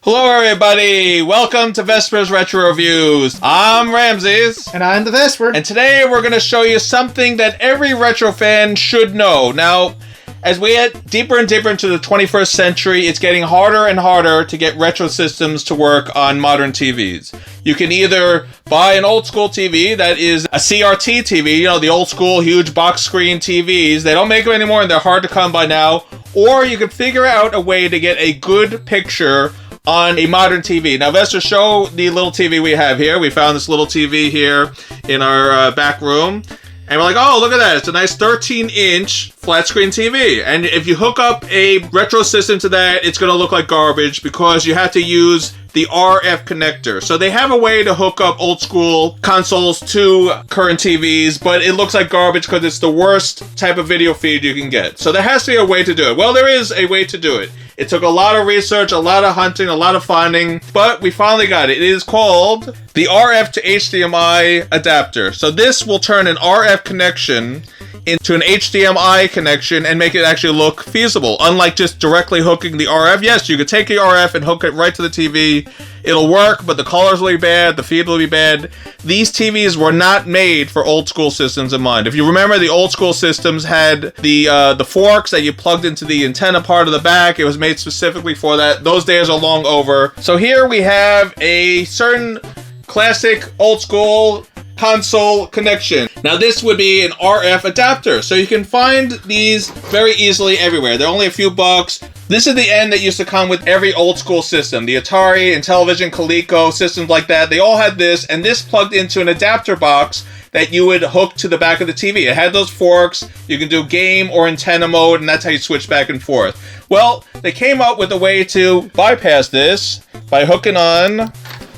Hello everybody, welcome to Vesper's Retro Reviews. I'm Ramsis. And I'm TheVespor. And today we're going to show you something that every retro fan should know. Now, as we get deeper and deeper into the 21st century, it's getting harder and harder to get retro systems to work on modern TVs. You can either buy an old school TV that is a CRT TV, you know, the old school huge box screen TVs. They don't make them anymore and they're hard to come by now. Or you can figure out a way to get a good picture on a modern TV. Now, Vesper, show the little TV we have here. We found this little TV here in our back room. And we're like, oh, look at that. It's a nice 13-inch flat screen TV. And if you hook up a retro system to that, it's going to look like garbage because you have to use the RF connector. So they have a way to hook up old school consoles to current TVs, but it looks like garbage because it's the worst type of video feed you can get. So there has to be a way to do it. Well, there is a way to do it. It took a lot of research, a lot of hunting, a lot of finding, but we finally got it. It is called the RF to HDMI adapter. So this will turn an RF connection into an HDMI connection and make it actually look feasible. Unlike just directly hooking the RF. Yes, you could take the RF and hook it right to the TV. It'll work, but the colors will be bad, the feed will be bad. These TVs were not made for old school systems in mind. If you remember, the old school systems had the forks that you plugged into the antenna part of the back. It was made specifically for that. Those days are long over. So here we have a certain classic old school console connection. Now this would be an RF adapter, so you can find these very easily everywhere. They're only a few bucks. This is the end that used to come with every old school system. The Atari, Intelivision, Coleco, systems like that, they all had this, and this plugged into an adapter box that you would hook to the back of the TV. It had those forks, you can do game or antenna mode, and that's how you switch back and forth. Well, they came up with a way to bypass this by hooking on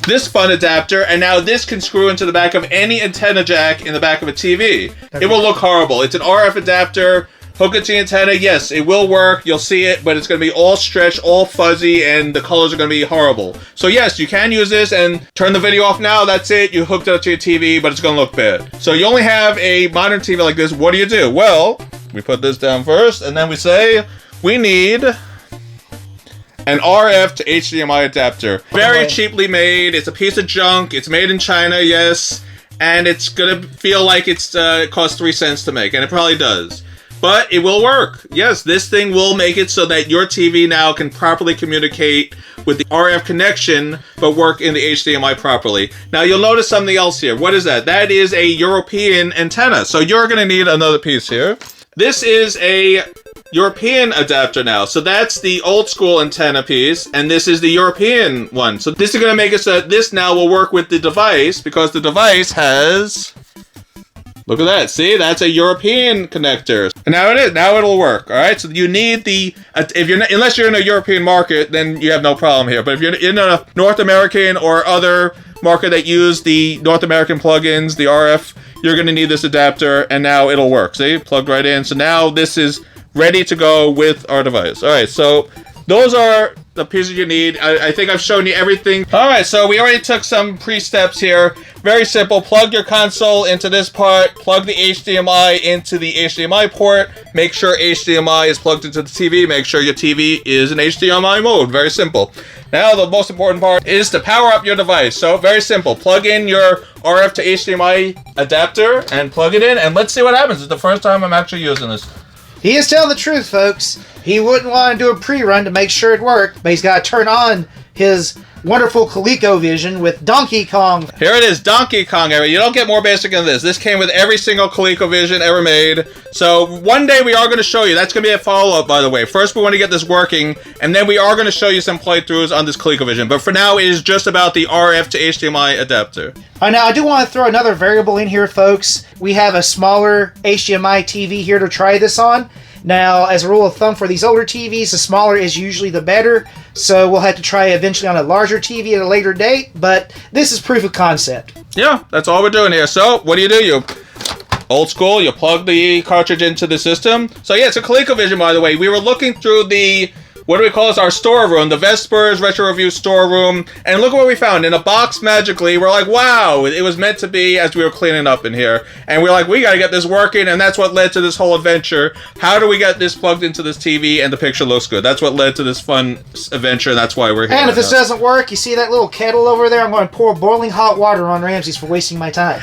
this fun adapter, and now this can screw into the back of any antenna jack in the back of a TV. It will look horrible. It's an RF adapter. Hook it to the antenna. Yes, it will work. You'll see it, but it's going to be all stretched, all fuzzy, and the colors are going to be horrible. So yes, you can use this and turn the video off now. That's it. You hooked it up to your TV, but it's going to look bad. So you only have a modern TV like this. What do? Well, we put this down first, and then we say we need an RF to HDMI adapter. Very cheaply made. It's a piece of junk. It's made in China, yes. And it's going to feel like it costs 3 cents to make. And it probably does. But it will work. Yes, this thing will make it so that your TV now can properly communicate with the RF connection, but work in the HDMI properly. Now you'll notice something else here. What is that? That is a European antenna. So you're going to need another piece here. This is a European adapter now. So that's the old school antenna piece, and this is the European one. So this is going to make it so that this now will work with the device, because the device has... Look at that. See, that's a European connector. And now it is. Now it'll work. All right. So you need the, if you're not, unless you're in a European market, then you have no problem here. But if you're in a North American or other market that use the North American plugins, the RF, you're going to need this adapter, and now it'll work. See, plugged right in. So now this is ready to go with our device. All right. So those are the pieces you need. I think I've shown you everything. All right, so we already took some pre-steps here. Very simple. Plug your console into this part. Plug the HDMI into the HDMI port. Make sure HDMI is plugged into the TV. Make sure your TV is in HDMI mode. Very simple. Now, the most important part is to power up your device. So, very simple. Plug in your RF to HDMI adapter and plug it in, and let's see what happens. It's the first time I'm actually using this. He is telling the truth, folks. He wouldn't want to do a pre-run to make sure it worked, but he's got to turn on his wonderful ColecoVision with Donkey Kong. Here it is, Donkey Kong. You don't get more basic than this. This came with every single ColecoVision ever made. So one day we are going to show you. That's going to be a follow-up, by the way. First, we want to get this working, and then we are going to show you some playthroughs on this ColecoVision. But for now, it is just about the RF to HDMI adapter. All right, now I do want to throw another variable in here, folks. We have a smaller HDMI TV here to try this on. Now, as a rule of thumb for these older TVs, the smaller is usually the better. So we'll have to try eventually on a larger TV at a later date. But this is proof of concept. Yeah, that's all we're doing here. So, what do? You old school, you plug the cartridge into the system. So yeah, it's a ColecoVision, by the way. We were looking through the what do we call this? Our storeroom, the Vesper's Retro Review storeroom. And look what we found. In a box magically, we're like, wow, it was meant to be as we were cleaning up in here. And we're like, we gotta get this working, and that's what led to this whole adventure. How do we get this plugged into this TV and the picture looks good? That's what led to this fun adventure, and that's why we're here. And if this doesn't work, you see that little kettle over there? I'm going to pour boiling hot water on Ramses for wasting my time.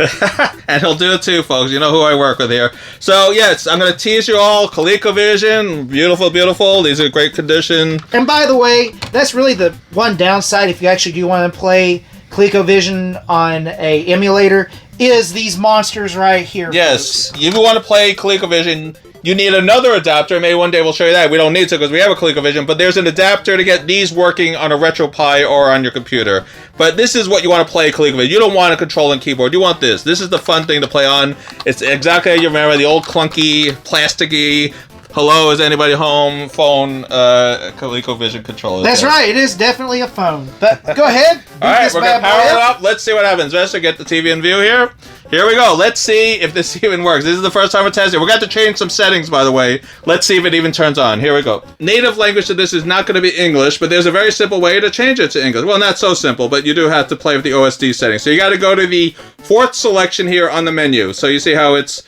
And he'll do it too, folks. You know who I work with here. So, yes, I'm going to tease you all. ColecoVision, beautiful, beautiful. These are great condition. And by the way, that's really the one downside if you actually do want to play ColecoVision on a emulator, is these monsters right here. Yes, folks. if you want to play ColecoVision, you need another adapter. Maybe one day we'll show you that. We don't need to because we have a ColecoVision, but there's an adapter to get these working on a RetroPie or on your computer. But this is what you want to play ColecoVision. You don't want a control and keyboard. You want this. This is the fun thing to play on. It's exactly how you remember the old clunky, plasticky, hello, is anybody home phone ColecoVision controller. That's right. It is definitely a phone. But go ahead. All right, we're going to power it up. Let's see what happens. Vesta, get the TV in view here. Here we go. Let's see if this even works. This is the first time we're testing. We're going to have to change some settings, by the way. Let's see if it even turns on. Here we go. Native language to this is not going to be English, but there's a very simple way to change it to English. Well, not so simple, but you do have to play with the OSD settings. So you got to go to the fourth selection here on the menu. So you see how it's...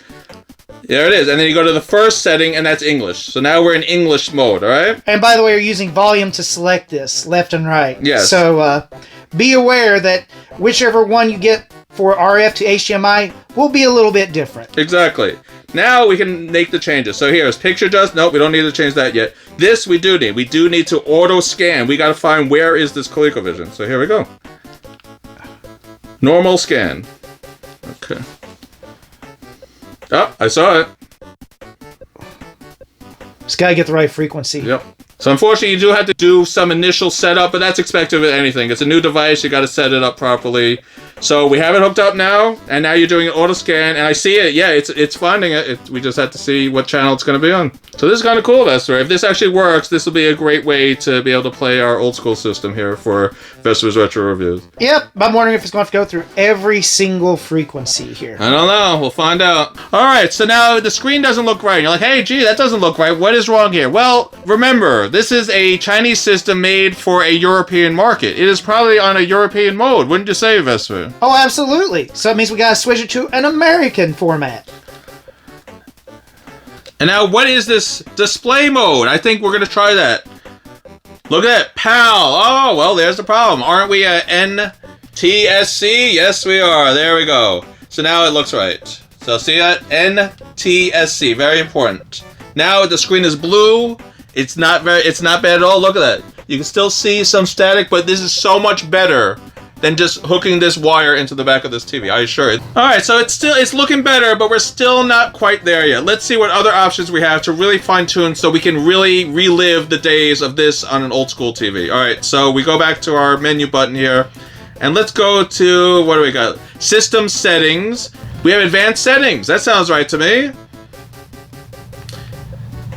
There it is. And then you go to the first setting, and that's English. So now we're in English mode, all right? And by the way, you're using volume to select this, left and right. Yes. So be aware that whichever one you get for RF to HDMI will be a little bit different. Exactly. Now we can make the changes. So here's picture just. Nope, we don't need to change that yet. This we do need. We do need to auto scan. We got to find where is this ColecoVision. So here we go. Normal scan. Okay. Oh, I saw it. Just gotta get the right frequency. Yep. So unfortunately, you do have to do some initial setup, but that's expected with anything. It's a new device. You got to set it up properly. So we have it hooked up now, and now you're doing an auto scan, and I see it. Yeah, it's finding it. We just have to see what channel it's going to be on. So this is kind of cool, Vesper. If this actually works, this will be a great way to be able to play our old school system here for Vesper's Retro Reviews. Yep, I'm wondering if it's going to have to go through every single frequency here. I don't know. We'll find out. All right, so now the screen doesn't look right. You're like, hey, gee, that doesn't look right. What is wrong here? Well, remember, this is a Chinese system made for a European market. It is probably on a European mode, wouldn't you say, Vesper? Oh, absolutely. So it means we got to switch it to an American format. And now, what is this display mode? I think we're going to try that. Look at that. PAL. Oh, well, there's the problem. Aren't we a NTSC? Yes, we are. There we go. So now it looks right. So see that? NTSC. Very important. Now the screen is blue. It's not bad at all. Look at that. You can still see some static, but this is so much better than just hooking this wire into the back of this TV, I assure you. Alright, so it's looking better, but we're still not quite there yet. Let's see what other options we have to really fine-tune so we can really relive the days of this on an old school TV. Alright, so we go back to our menu button here, and let's go to, what do we got? System settings. We have advanced settings. That sounds right to me.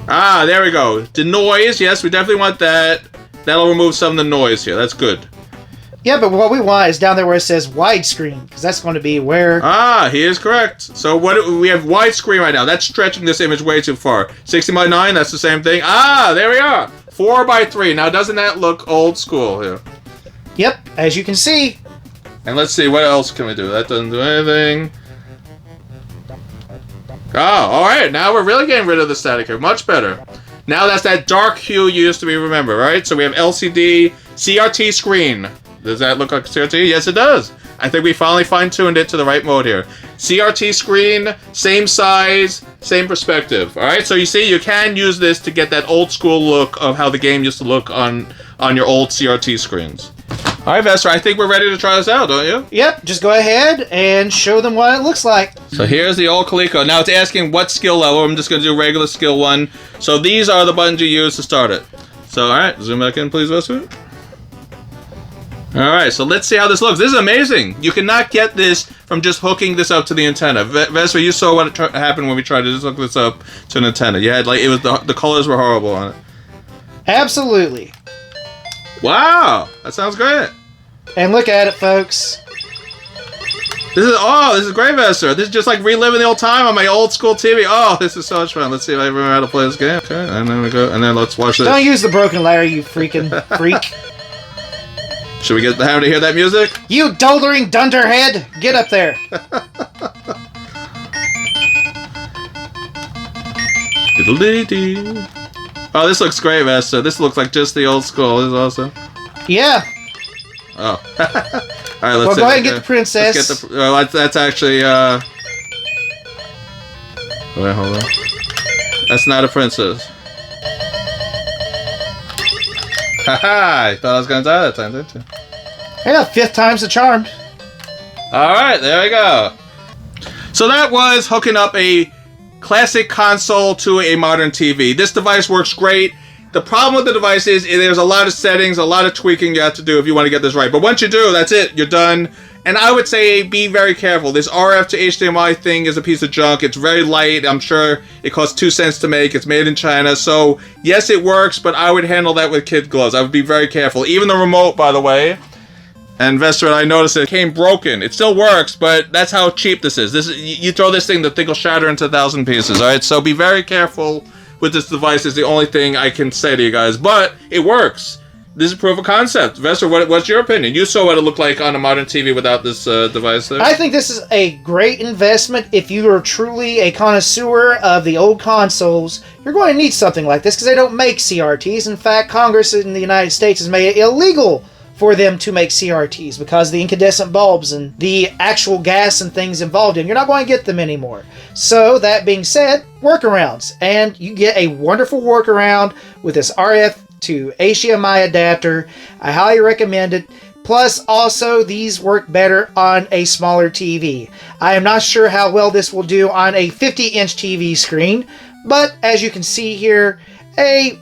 Ah, there we go. The noise, yes, we definitely want that. That'll remove some of the noise here. That's good. Yeah, but what we want is down there where it says widescreen, because that's going to be where... Ah, he is correct. So we have widescreen right now. That's stretching this image way too far. 60 by 9, that's the same thing. Ah, there we are. 4 by 3. Now, doesn't that look old school here? Yep, as you can see. And let's see, what else can we do? That doesn't do anything. Oh, alright. Now we're really getting rid of the static here. Much better. Now that's that dark hue you used to be, remember, right? So we have LCD, CRT screen. Does that look like CRT? Yes, it does. I think we finally fine-tuned it to the right mode here. CRT screen, same size, same perspective. All right, so you see, you can use this to get that old school look of how the game used to look on your old CRT screens. All right, Vesper, I think we're ready to try this out, don't you? Yep, just go ahead and show them what it looks like. So here's the old Coleco. Now it's asking what skill level. I'm just going to do regular skill 1. So these are the buttons you use to start it. So, all right, zoom back in, please, Vesper. Alright, so let's see how this looks. This is amazing. You cannot get this from just hooking this up to the antenna. Vesper, you saw what happened when we tried to just hook this up to an antenna. You had, like, it was the colors were horrible on it. Absolutely. Wow, that sounds great. And look at it, folks. This is great, Vester. This is just like reliving the old time on my old school TV. Oh, this is so much fun. Let's see if I remember how to play this game. Okay, and then we go, and then let's watch this. Don't use the broken ladder, you freaking freak. Should we get the hammer to hear that music? You doldering dunderhead! Get up there. Oh, this looks great, Vester. This looks like just the old school. This is awesome. Yeah. Oh. All right, let's go ahead and get the princess. Let's get the. That's actually. Wait, hold on. That's not a princess. Haha! I thought I was gonna die that time, didn't you? Yeah, 5th time's the charm. All right, there we go. So that was hooking up a classic console to a modern TV. This device works great. The problem with the device is there's a lot of settings, a lot of tweaking you have to do if you want to get this right. But once you do, that's it. You're done. And I would say be very careful. This RF to HDMI thing is a piece of junk. It's very light. I'm sure it costs 2 cents to make. It's made in China. So, yes, it works, but I would handle that with kid gloves. I would be very careful. Even the remote, by the way. And Vester and I noticed it came broken. It still works, but that's how cheap this is. You throw this thing, the thing will shatter into 1,000 pieces, all right? So be very careful with this device is the only thing I can say to you guys. But it works. This is proof of concept. Vester, what's your opinion? You saw what it looked like on a modern TV without this device there. I think this is a great investment. If you are truly a connoisseur of the old consoles, you're going to need something like this because they don't make CRTs. In fact, Congress in the United States has made it illegal for them to make CRTs because of the incandescent bulbs and the actual gas and things involved in. You're not going to get them anymore. So, that being said, workarounds. And you get a wonderful workaround with this RF to HDMI adapter. I highly recommend it. Plus, also, these work better on a smaller TV. I am not sure how well this will do on a 50-inch TV screen, but as you can see here, a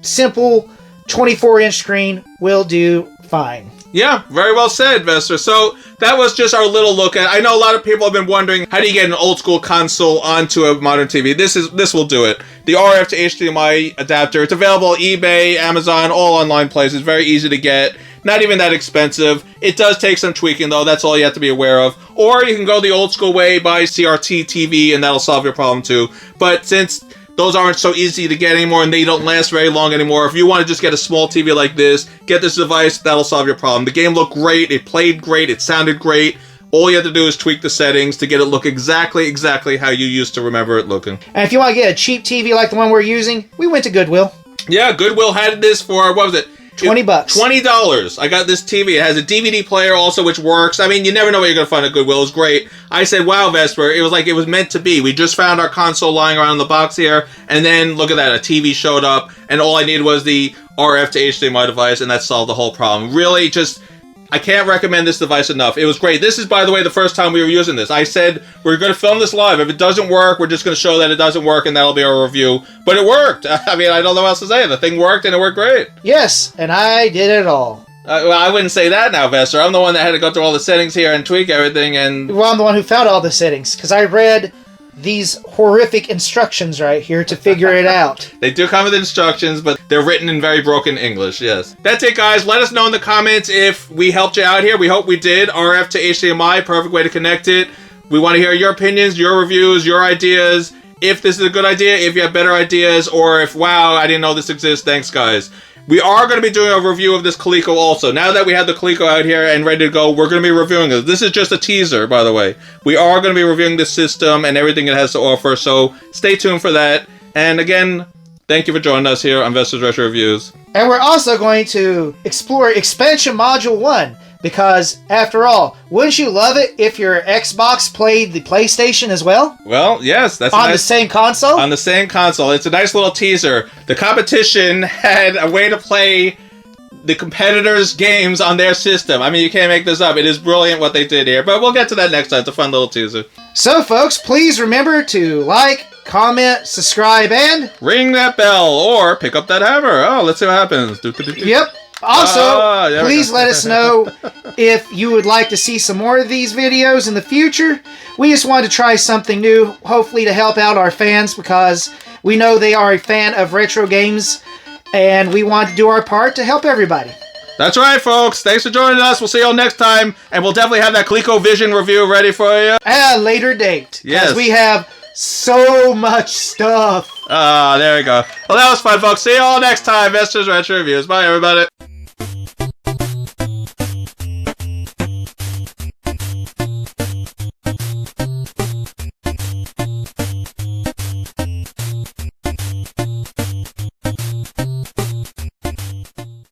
simple 24-inch screen will do fine. Yeah, very well said, Vester. So that was just our little look at. I know a lot of people have been wondering how do you get an old school console onto a modern TV. This will do it. The RF to HDMI adapter. It's available at eBay, Amazon, all online places. Very easy to get. Not even that expensive. It does take some tweaking though. That's all you have to be aware of. Or you can go the old school way, buy CRT TV, and that'll solve your problem too. But since those aren't so easy to get anymore and they don't last very long anymore, if you want to just get a small TV like this, get this device, that'll solve your problem. The game looked great, it played great, it sounded great. All you have to do is tweak the settings to get it look exactly how you used to remember it looking. And if you want to get a cheap TV like the one we're using, we went to Goodwill. Yeah, Goodwill had this for, what was it? $20. $20. I got this TV. It has a DVD player also, which works. I mean, you never know what you're going to find at Goodwill. It's great. I said, wow, Vesper. It was like it was meant to be. We just found our console lying around in the box here, and then, look at that, a TV showed up, and all I needed was the RF to HDMI device, and that solved the whole problem. Really, just, I can't recommend this device enough. It was great. This is, by the way, the first time we were using this. I said, we're going to film this live. If it doesn't work, we're just going to show that it doesn't work, and that'll be our review. But it worked. I mean, I don't know what else to say. The thing worked, and it worked great. Yes, and I did it all. Well, I wouldn't say that now, Vester. I'm the one that had to go through all the settings here and tweak everything, and... Well, I'm the one who found all the settings, because I read these horrific instructions right here to figure it out. They do come with instructions, but they're written in very broken English, yes. That's it, guys. Let us know in the comments if we helped you out here. We hope we did. RF to HDMI, perfect way to connect it. We want to hear your opinions, your reviews, your ideas. If this is a good idea, if you have better ideas, or if, wow, I didn't know this exists, thanks, guys. We are going to be doing a review of this Coleco also. Now that we have the Coleco out here and ready to go, we're going to be reviewing it. This is just a teaser, by the way. We are going to be reviewing this system and everything it has to offer, so stay tuned for that. And again, thank you for joining us here on Vester's Retro Reviews. And we're also going to explore Expansion Module 1, because, after all, wouldn't you love it if your Xbox played the PlayStation as well? Well, yes. That's on the same console? On the same console. It's a nice little teaser. The competition had a way to play the competitors' games on their system. I mean, you can't make this up. It is brilliant what they did here. But we'll get to that next time. It's a fun little teaser. So, folks, please remember to like, comment, subscribe, and... ring that bell, or pick up that hammer. Oh, let's see what happens. Yep. Also, please let us know if you would like to see some more of these videos in the future. We just wanted to try something new, hopefully to help out our fans, because we know they are a fan of retro games, and we want to do our part to help everybody. That's right, folks. Thanks for joining us. We'll see you all next time, and we'll definitely have that ColecoVision review ready for you. At a later date. Yes. We have so much stuff. There we go. Well, that was fun, folks. See you all next time. Vestor's Retro Reviews. Bye, everybody.